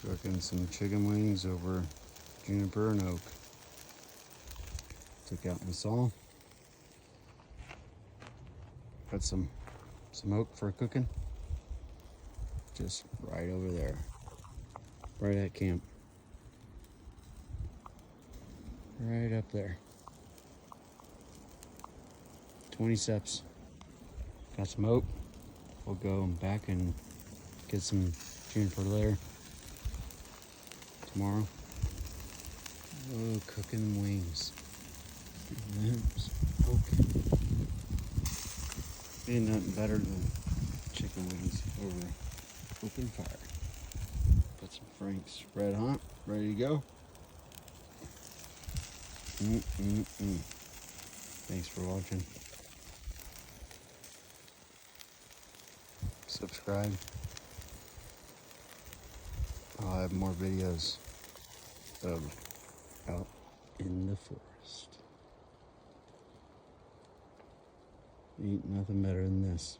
Cooking some chicken wings over Juniper and oak. Took out my saw. Got some oak for cooking. Just right over there. Right at camp. Right up there. 20 steps. Got some oak. We'll go back and get some juniper later tomorrow. Oh, cooking wings. Oak. Ain't nothing better than chicken wings over open fire. Put some Frank's Red Hot, ready to go. Thanks for watching. Subscribe. I'll have more videos of out in the forest. Ain't nothing better than this.